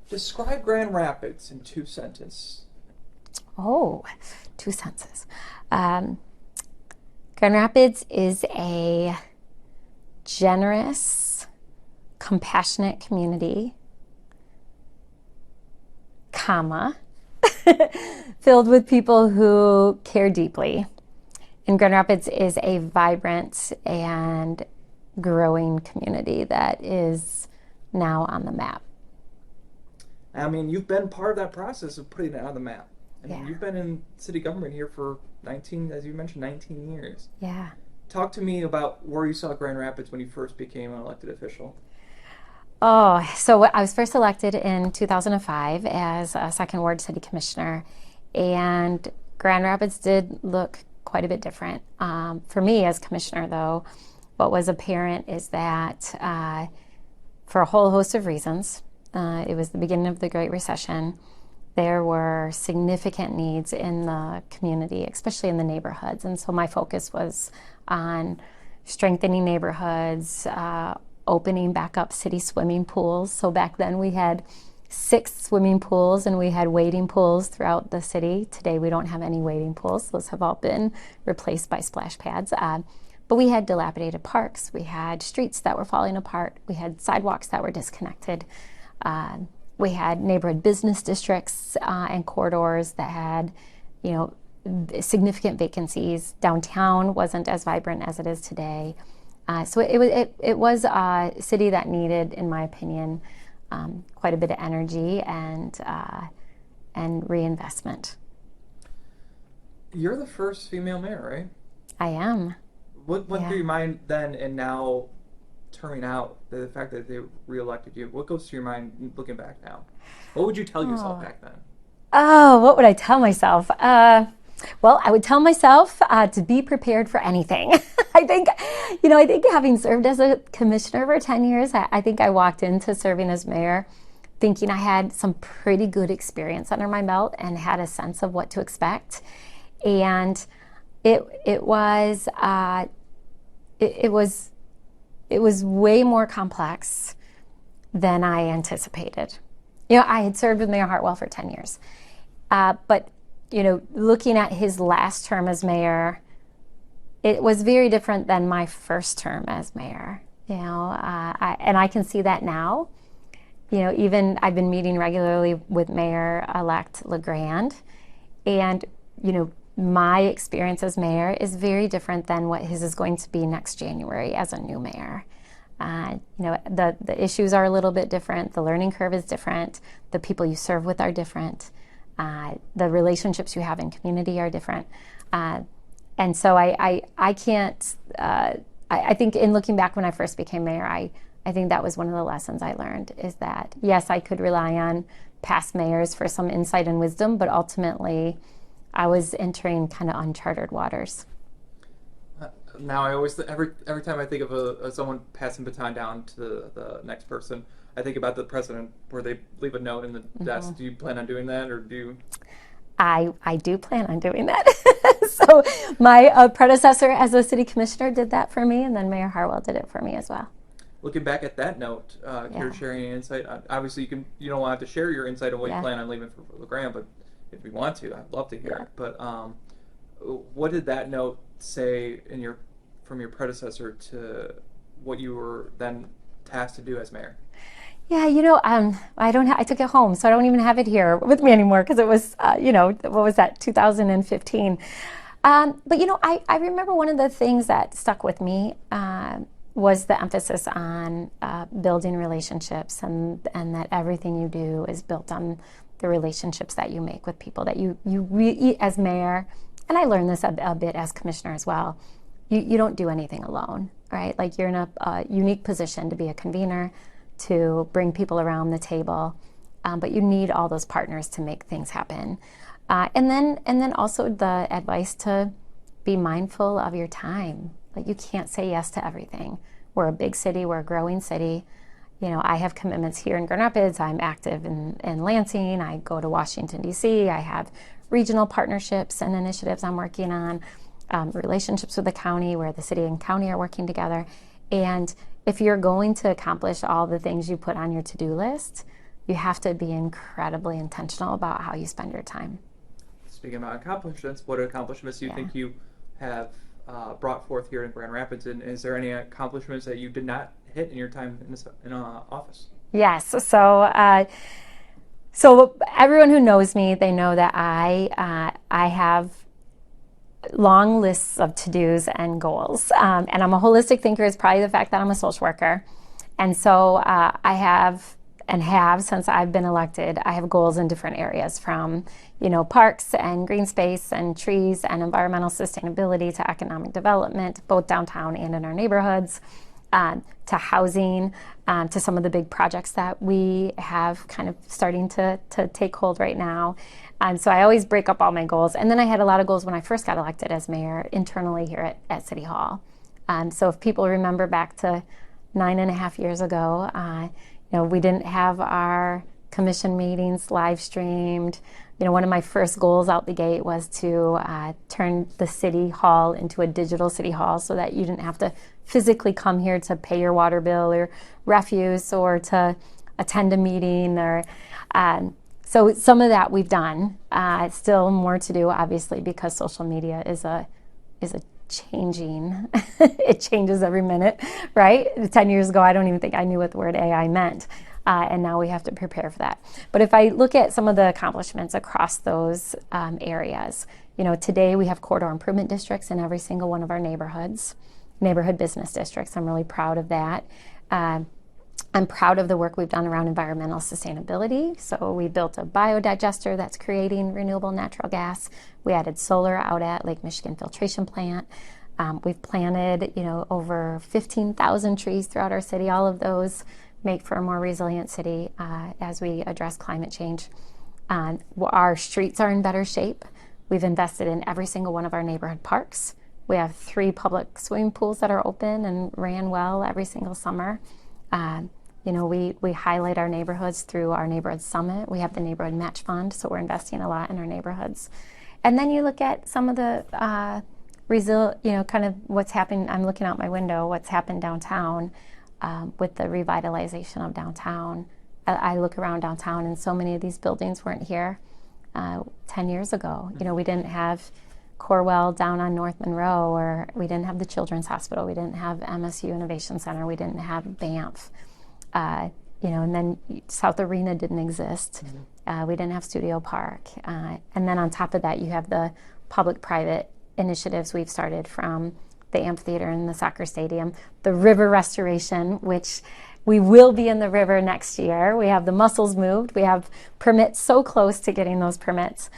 Describe Grand Rapids in 2 sentences. Oh, 2 sentences. Um, Grand Rapids is a generous, compassionate community, comma, filled with people who care deeply. And Grand Rapids is a vibrant and growing community that is now on the map. I mean, you've been part of that process of putting it on the map. I mean, Yeah. you've been in city government here for 19, as you mentioned, 19 years. Yeah. Talk to me about where you saw Grand Rapids when you first became an elected official. Oh, so I was first elected in 2005 as a second ward city commissioner, and Grand Rapids did look quite a bit different. For me as commissioner, though, what was apparent is that for a whole host of reasons, it was the beginning of the Great Recession. There were significant needs in the community, especially in the neighborhoods. And so my focus was on strengthening neighborhoods, opening back up city swimming pools. So back then we had 6 swimming pools and we had wading pools throughout the city. Today we don't have any wading pools. Those have all been replaced by splash pads. But we had dilapidated parks. We had streets that were falling apart. We had sidewalks that were disconnected. Uh, we had neighborhood business districts and corridors that had, you know, significant vacancies. Downtown wasn't as vibrant as it is today. So it was a city that needed, in my opinion, quite a bit of energy and reinvestment. You're the first female mayor, right? I am. What went through Yeah. your mind then and now turning out, the fact that they reelected you? What goes through your mind looking back now? What would you tell yourself Oh. back then? Oh, what would I tell myself? Well, I would tell myself to be prepared for anything. I think, I think having served as a commissioner for 10 years, I think I walked into serving as mayor thinking I had some pretty good experience under my belt and had a sense of what to expect. And it was it was it was way more complex than I anticipated. I had served with Mayor Hartwell for 10 years. But, looking at his last term as mayor, it was very different than my first term as mayor. And I can see that now. Even I've been meeting regularly with Mayor-elect LeGrand, and, my experience as mayor is very different than what his is going to be next January as a new mayor. The issues are a little bit different. The learning curve is different. The people you serve with are different. The relationships you have in community are different. And so I can't, I think in looking back when I first became mayor, I think that was one of the lessons I learned is that, yes, I could rely on past mayors for some insight and wisdom, but ultimately I was entering kind of uncharted waters. Now I always every time I think of someone passing baton down to the next person, I think about the president where they leave a note in the desk. Do you plan on doing that, or do you? I do plan on doing that. So my predecessor as a city commissioner did that for me, and then Mayor Harwell did it for me as well. Looking back at that note, Yeah, you're sharing an insight. Obviously, you don't want to share your insight on what you yeah, plan on leaving for LeGrand, but if you want to, I'd love to hear yeah. it. But what did that note say from your predecessor to what you were then tasked to do as mayor? Yeah, I took it home, so I don't even have it here with me anymore because it was, what was that, 2015. But I remember one of the things that stuck with me was the emphasis on building relationships, and that everything you do is built on the relationships that you make with people that as mayor, and I learned this a bit as commissioner as well. You don't do anything alone, right? Like you're in a unique position to be a convener, to bring people around the table, but you need all those partners to make things happen. And then also the advice to be mindful of your time. Like you can't say yes to everything. We're a big city. We're a growing city. I have commitments here in Grand Rapids. I'm active in Lansing. I go to Washington, D.C. I have regional partnerships and initiatives I'm working on, relationships with the county where the city and county are working together. And if you're going to accomplish all the things you put on your to-do list, you have to be incredibly intentional about how you spend your time. Speaking about accomplishments, what accomplishments do you think you have brought forth here in Grand Rapids, and is there any accomplishments that you did not hit in your time in office? Yes. So everyone who knows me, they know that I have long lists of to-dos and goals. And I'm a holistic thinker. Is probably the fact that I'm a social worker. And so I have since I've been elected, I have goals in different areas from, parks and green space and trees and environmental sustainability to economic development, both downtown and in our neighborhoods, to housing, to some of the big projects that we have kind of starting to take hold right now. So I always break up all my goals. And then I had a lot of goals when I first got elected as mayor internally here at City Hall. So if people remember back to 9.5 years ago, we didn't have our commission meetings live streamed. One of my first goals out the gate was to turn the City Hall into a digital City Hall so that you didn't have to physically come here to pay your water bill or refuse or to attend a meeting so some of that we've done. Still more to do, obviously, because social media is a changing. It changes every minute, right? 10 years ago, I don't even think I knew what the word AI meant. And now we have to prepare for that. But if I look at some of the accomplishments across those areas, today we have corridor improvement districts in every single one of our neighborhoods, neighborhood business districts. I'm really proud of that. I'm proud of the work we've done around environmental sustainability. So we built a biodigester that's creating renewable natural gas. We added solar out at Lake Michigan Filtration Plant. We've planted, over 15,000 trees throughout our city. All of those make for a more resilient city as we address climate change. Our streets are in better shape. We've invested in every single one of our neighborhood parks. We have 3 public swimming pools that are open and ran well every single summer. We highlight our neighborhoods through our neighborhood summit. We have the neighborhood match fund, so we're investing a lot in our neighborhoods. And then you look at some of the kind of what's happened. I'm looking out my window, what's happened downtown with the revitalization of downtown. I look around downtown, and so many of these buildings weren't here 10 years ago. We didn't have Corwell down on North Monroe, or we didn't have the Children's Hospital, we didn't have MSU Innovation Center, we didn't have Banff, and then South Arena didn't exist. We didn't have Studio Park. And then on top of that, you have the public-private initiatives we've started from the amphitheater and the soccer stadium, the river restoration, which we will be in the river next year. We have the mussels moved. We have permits so close to getting those permits.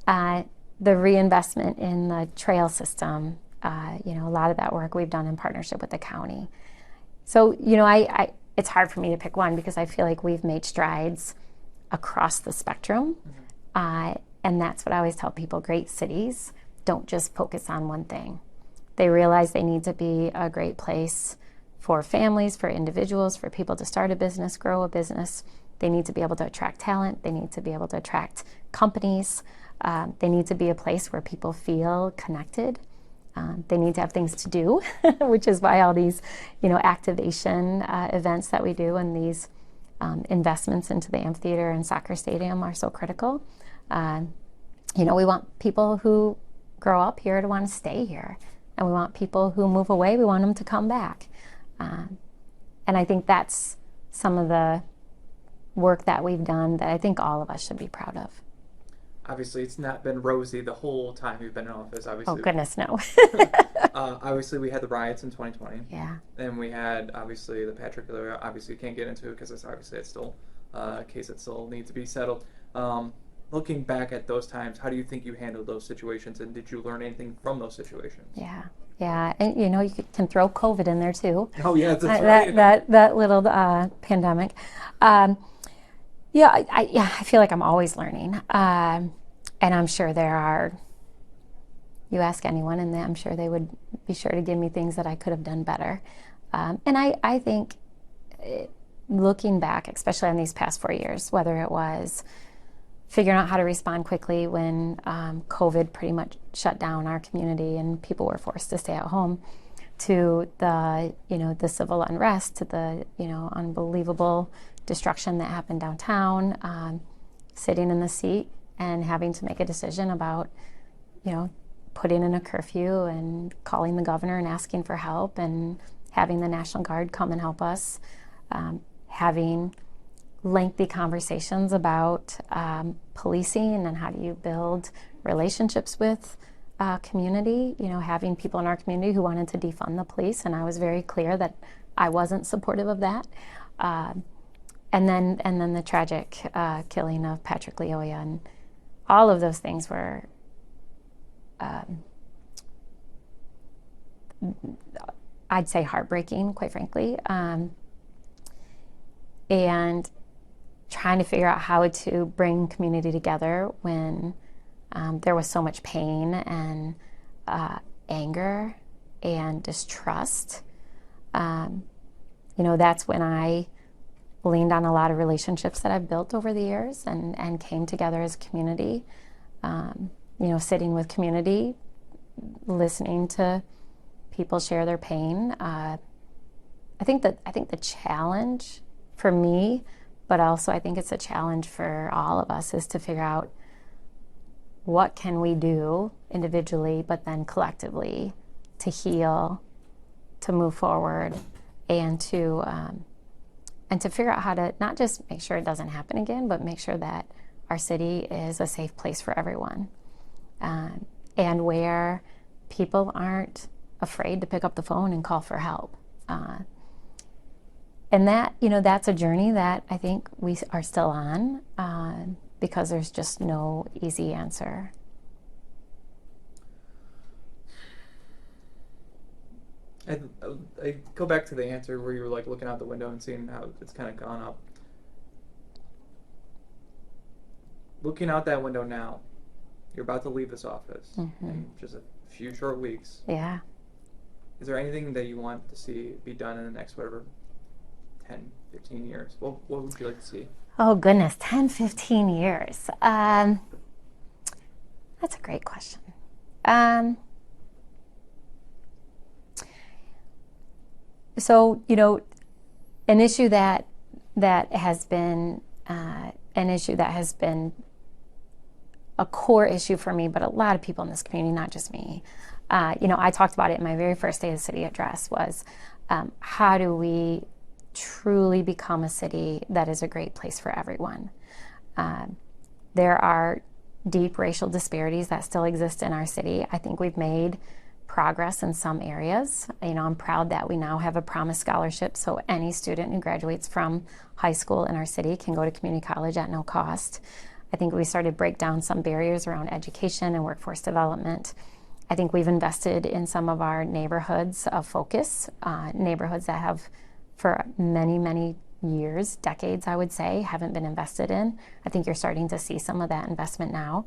The reinvestment in the trail system, a lot of that work we've done in partnership with the county. So, it's hard for me to pick one because I feel like we've made strides across the spectrum. And that's what I always tell people. Great cities don't just focus on one thing. They realize they need to be a great place for families, for individuals, for people to start a business, grow a business. They need to be able to attract talent. They need to be able to attract companies. They need to be a place where people feel connected. They need to have things to do, which is why all these, activation events that we do and these investments into the amphitheater and soccer stadium are so critical. We want people who grow up here to want to stay here. And we want people who move away, we want them to come back. And I think that's some of the work that we've done that I think all of us should be proud of. Obviously, it's not been rosy the whole time you've been in office. Obviously, oh goodness, no. Obviously, we had the riots in 2020. Yeah. And we had obviously the Patrick Miller. Obviously, you can't get into it because it's still a case that still needs to be settled. Looking back at those times, how do you think you handled those situations, and did you learn anything from those situations? Yeah, and you can throw COVID in there too. Oh yeah, that's right. That little pandemic. I feel like I'm always learning, and I'm sure there are. You ask anyone, and I'm sure they would be sure to give me things that I could have done better. And I think, looking back, especially on these past 4 years, whether it was figuring out how to respond quickly when COVID pretty much shut down our community and people were forced to stay at home, to the civil unrest, to the unbelievable destruction that happened downtown, sitting in the seat and having to make a decision about, putting in a curfew and calling the governor and asking for help and having the National Guard come and help us, having lengthy conversations about policing and how do you build relationships with community, having people in our community who wanted to defund the police, and I was very clear that I wasn't supportive of that. And then the tragic killing of Patrick Leoya, and all of those things were I'd say heartbreaking, quite frankly, and trying to figure out how to bring community together when there was so much pain and anger and distrust. That's when I leaned on a lot of relationships that I've built over the years and came together as a community, sitting with community, listening to people share their pain. I think the challenge for me, but also I think it's a challenge for all of us, is to figure out what can we do individually, but then collectively to heal, to move forward, and to figure out how to not just make sure it doesn't happen again, but make sure that our city is a safe place for everyone, and where people aren't afraid to pick up the phone and call for help. And that, that's a journey that I think we are still on, because there's just no easy answer. I go back to the answer where you were like looking out the window and seeing how it's kind of gone up. Looking out that window now, you're about to leave this office in just a few short weeks. Yeah. Is there anything that you want to see be done in the next, 10, 15 years? What would you like to see? Oh, goodness, 10, 15 years. That's a great question. So, an issue that has been an issue that has been a core issue for me, but a lot of people in this community, not just me. I talked about it in my very first day of the city address, was how do we truly become a city that is a great place for everyone? There are deep racial disparities that still exist in our city. I think we've made progress in some areas. I'm proud that we now have a Promise Scholarship, so any student who graduates from high school in our city can go to community college at no cost. I think we started to break down some barriers around education and workforce development. I think we've invested in some of our neighborhoods of focus, neighborhoods that have for many, many years, decades, I would say, haven't been invested in. I think you're starting to see some of that investment now.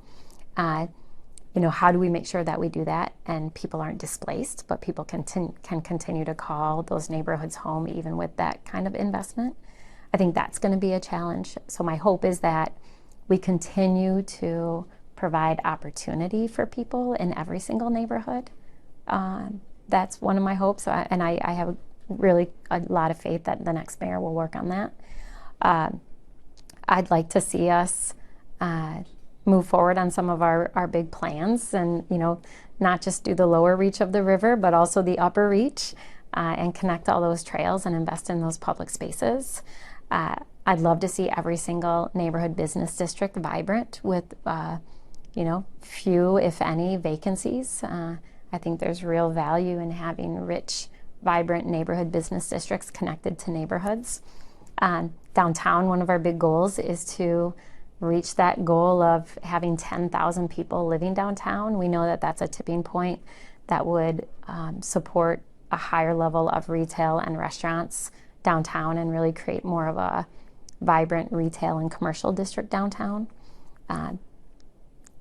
How do we make sure that we do that and people aren't displaced, but people can continue to call those neighborhoods home even with that kind of investment? I think that's going to be a challenge. So my hope is that we continue to provide opportunity for people in every single neighborhood. That's one of my hopes, and I have really a lot of faith that the next mayor will work on that. I'd like to see us move forward on some of our big plans, and not just do the lower reach of the river, but also the upper reach, and connect all those trails and invest in those public spaces. I'd love to see every single neighborhood business district vibrant with few, if any, vacancies. I think there's real value in having rich, vibrant neighborhood business districts connected to neighborhoods. Downtown, one of our big goals is to reach that goal of having 10,000 people living downtown. We know that that's a tipping point that would support a higher level of retail and restaurants downtown and really create more of a vibrant retail and commercial district downtown. And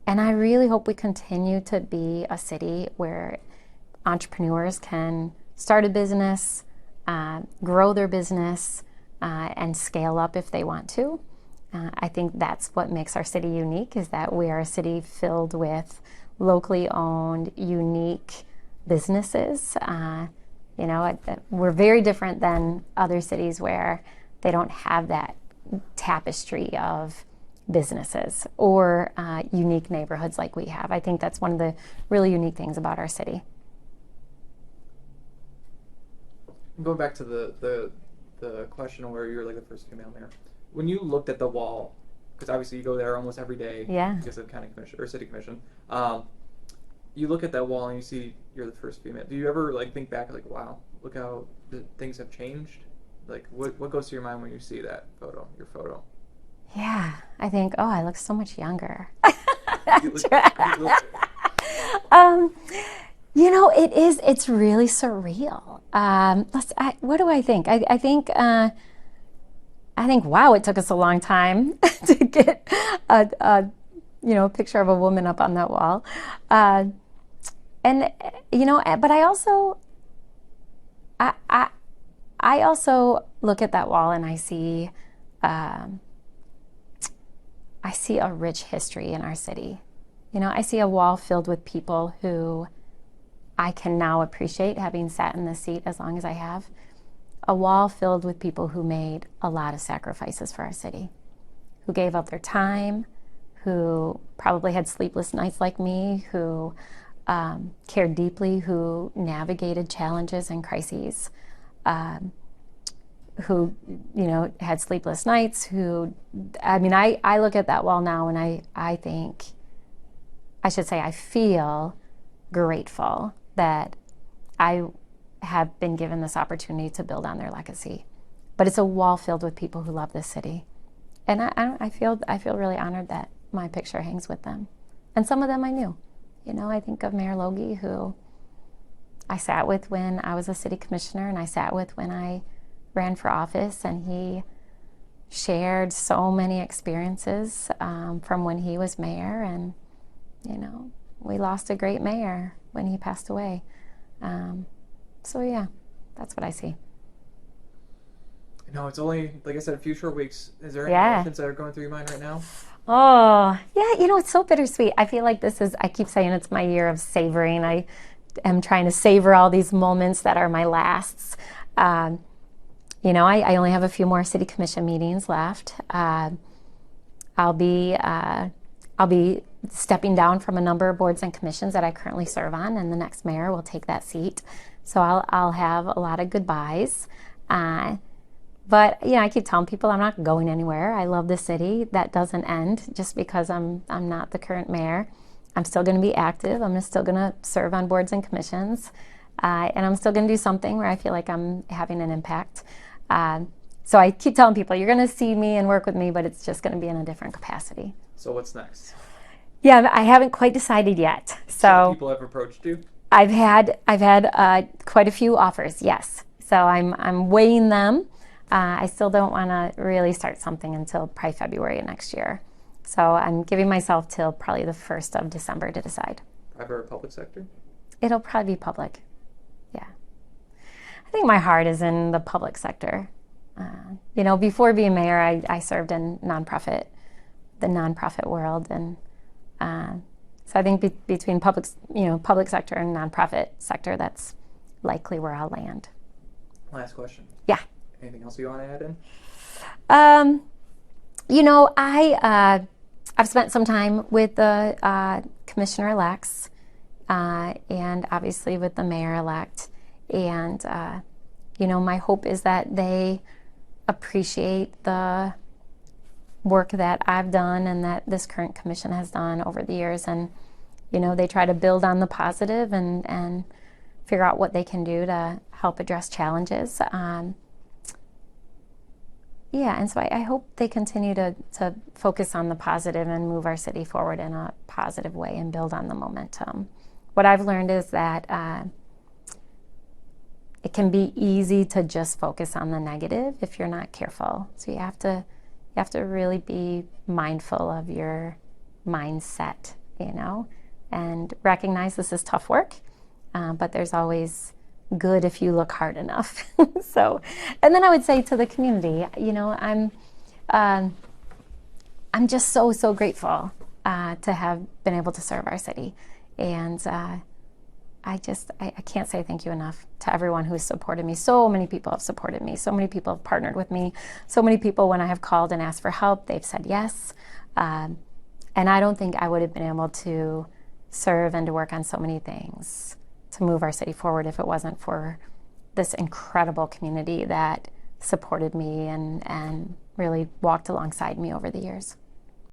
I really hope we continue to be a city where entrepreneurs can start a business, grow their business, and scale up if they want to. I think that's what makes our city unique, is that we are a city filled with locally owned, unique businesses. We're very different than other cities where they don't have that tapestry of businesses or unique neighborhoods like we have. I think that's one of the really unique things about our city. Going back to the question where you're like the first female mayor, when you looked at the wall, because obviously you go there almost every day, Yeah. because of county commission or city commission, you look at that wall and you see you're the first female. Do you ever like think back like, wow, look how things have changed? Like, what goes to your mind when you see that photo, your photo? Yeah, I think, oh, I look so much younger. You look- You know, it's really surreal. What do I think? I think, wow, it took us a long time to get a picture of a woman up on that wall. And, but I also, I also look at that wall and I see a rich history in our city. I see a wall filled with people who I can now appreciate, having sat in this seat as long as I have. A wall filled with people who made a lot of sacrifices for our city, who gave up their time, who probably had sleepless nights like me, who cared deeply, who navigated challenges and crises, who, had sleepless nights, I look at that wall now and I think, I feel grateful that I have been given this opportunity to build on their legacy. But it's a wall filled with people who love this city. And I feel really honored that my picture hangs with them. And some of them I knew. I think of Mayor Logie, who I sat with when I was a city commissioner and I sat with when I ran for office, and he shared so many experiences from when he was mayor. And, we lost a great mayor when he passed away. So yeah, that's what I see. No, it's only, like I said, a few short weeks. Is there any emotions that are going through your mind right now? Oh, yeah, it's so bittersweet. I feel like I keep saying it's my year of savoring. I am trying to savor all these moments that are my lasts. I only have a few more city commission meetings left. I'll be stepping down from a number of boards and commissions that I currently serve on, and the next mayor will take that seat. So I'll have a lot of goodbyes. But I keep telling people I'm not going anywhere. I love the city. That doesn't end just because I'm not the current mayor. I'm still going to be active. I'm still going to serve on boards and commissions, and I'm still going to do something where I feel like I'm having an impact. So I keep telling people, you're going to see me and work with me, but it's just going to be in a different capacity. So what's next? Yeah, I haven't quite decided yet. So people have approached you? I've had quite a few offers, yes. So I'm weighing them. I still don't want to really start something until probably February of next year. So I'm giving myself till probably the 1st of December to decide. Private or public sector? It'll probably be public. Yeah. I think my heart is in the public sector. Before being mayor, I served in the nonprofit world, and so I think between public sector and nonprofit sector, that's likely where I'll land. Last question. Yeah. Anything else you want to add in? I've spent some time with the commissioner-elects, and obviously with the mayor-elect, and my hope is that they appreciate the work that I've done and that this current commission has done over the years, and they try to build on the positive and figure out what they can do to help address challenges. And so I hope they continue to focus on the positive and move our city forward in a positive way and build on the momentum. What I've learned is that it can be easy to just focus on the negative if you're not careful. So you have to really be mindful of your mindset, and recognize this is tough work, but there's always good if you look hard enough. So, and then I would say to the community, I'm just so grateful to have been able to serve our city, and I can't say thank you enough to everyone who's supported me. So many people have supported me. So many people have partnered with me. So many people, when I have called and asked for help, they've said yes. And I don't think I would have been able to serve and to work on so many things to move our city forward if it wasn't for this incredible community that supported me and really walked alongside me over the years.